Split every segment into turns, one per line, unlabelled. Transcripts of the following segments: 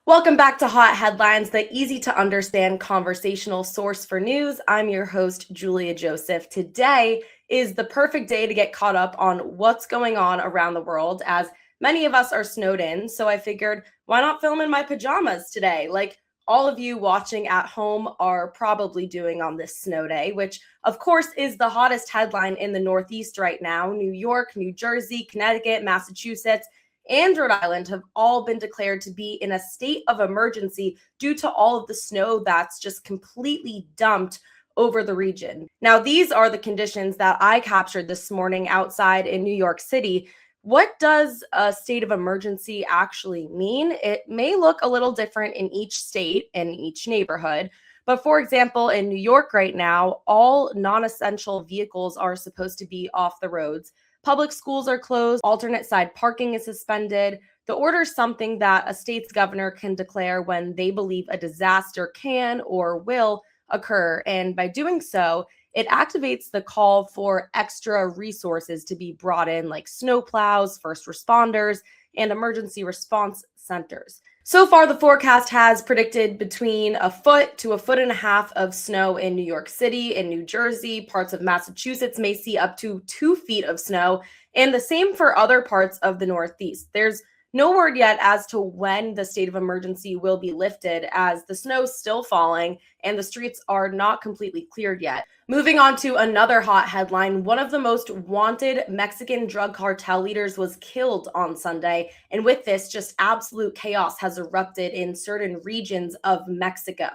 Welcome back to Hot Headlines, the easy to understand conversational source for news. I'm your host, Julia Joseph. Today is the perfect day to get caught up on what's going on around the world, as many of us are snowed in. So I figured, why not film in my pajamas today? Like all of you watching at home are probably doing on this snow day, which of course is the hottest headline in the Northeast right now. New York, New Jersey, Connecticut, Massachusetts, and Rhode Island have all been declared to be in a state of emergency due to all of the snow that's just completely dumped over the region. Now, these are the conditions that I captured this morning outside in New York City. What does a state of emergency actually mean? It may look a little different in each state and each neighborhood. But for example, in New York right now, all non essential vehicles are supposed to be off the roads. Public schools are closed, alternate side parking is suspended. The order is something that a state's governor can declare when they believe a disaster can or will occur. And by doing so, it activates the call for extra resources to be brought in, like snowplows, first responders, and emergency response centers. So far, the forecast has predicted between a foot to a foot and a half of snow in New York City and New Jersey. Parts of Massachusetts may see up to 2 feet of snow, and the same for other parts of the Northeast. There's no word yet as to when the state of emergency will be lifted, as the snow's still falling and the streets are not completely cleared yet. Moving on to another hot headline, one of the most wanted Mexican drug cartel leaders was killed on Sunday. And with this, just absolute chaos has erupted in certain regions of Mexico.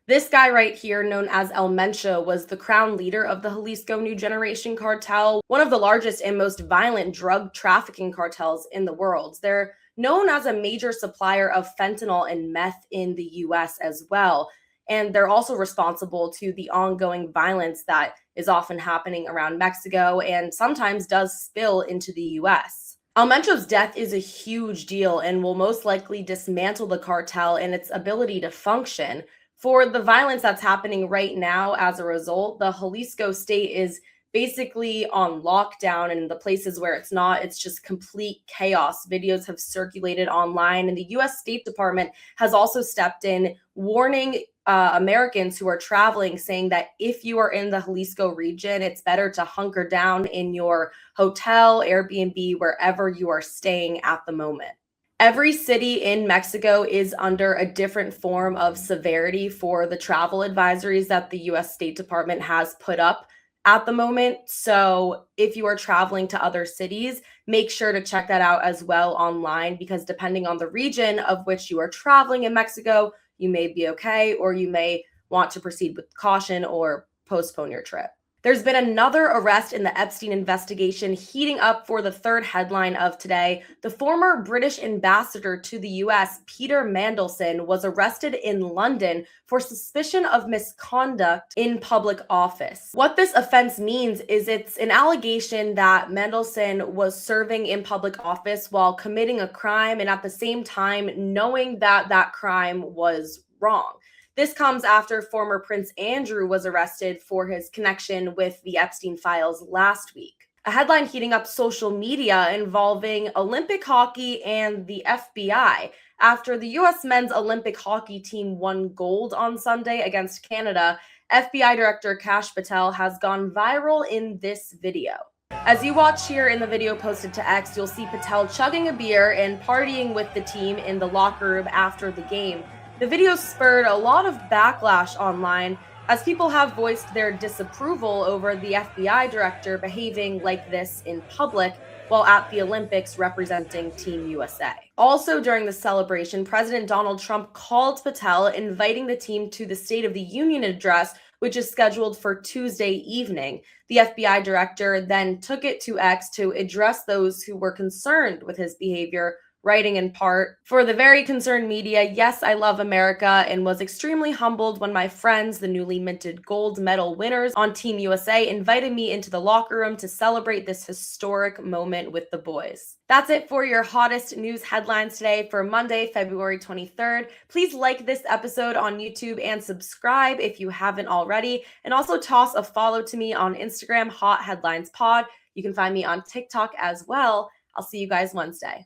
This guy right here, known as El Mencho, was the crown leader of the Jalisco New Generation cartel, one of the largest and most violent drug trafficking cartels in the world. They're known as a major supplier of fentanyl and meth in the US as well. And they're also responsible to the ongoing violence that is often happening around Mexico and sometimes does spill into the US. El Mencho's death is a huge deal and will most likely dismantle the cartel and its ability to function. For the violence that's happening right now as a result, the Jalisco state is basically on lockdown, and in the places where it's not, it's just complete chaos. Videos have circulated online, and the US State Department has also stepped in, warning Americans who are traveling, saying that if you are in the Jalisco region, it's better to hunker down in your hotel, Airbnb, wherever you are staying at the moment. Every city in Mexico is under a different form of severity for the travel advisories that the US State Department has put up at the moment. So if you are traveling to other cities, make sure to check that out as well online, because depending on the region of which you are traveling in Mexico, you may be okay, or you may want to proceed with caution or postpone your trip. There's been another arrest in the Epstein investigation heating up for the third headline of today. The former British ambassador to the US, Peter Mandelson, was arrested in London for suspicion of misconduct in public office. What this offense means is it's an allegation that Mandelson was serving in public office while committing a crime, and at the same time knowing that that crime was wrong. This comes after former Prince Andrew was arrested for his connection with the Epstein files last week. A headline heating up social media involving Olympic hockey and the FBI after the U.S. men's Olympic hockey team won gold on Sunday against Canada. FBI Director Kash Patel has gone viral in this video. As you watch here in the video posted to X, you'll see Patel chugging a beer and partying with the team in the locker room after the game. The video spurred a lot of backlash online, as people have voiced their disapproval over the FBI director behaving like this in public while at the Olympics representing Team USA. Also during the celebration, President Donald Trump called Patel, inviting the team to the State of the Union address, which is scheduled for Tuesday evening. The FBI director then took it to X to address those who were concerned with his behavior, writing in part, "For the very concerned media, yes, I love America and was extremely humbled when my friends, the newly minted gold medal winners on Team USA, invited me into the locker room to celebrate this historic moment with the boys." That's it for your hottest news headlines today for Monday, February 23rd. Please like this episode on YouTube and subscribe if you haven't already. And also toss a follow to me on Instagram, Hot Headlines Pod. You can find me on TikTok as well. I'll see you guys Wednesday.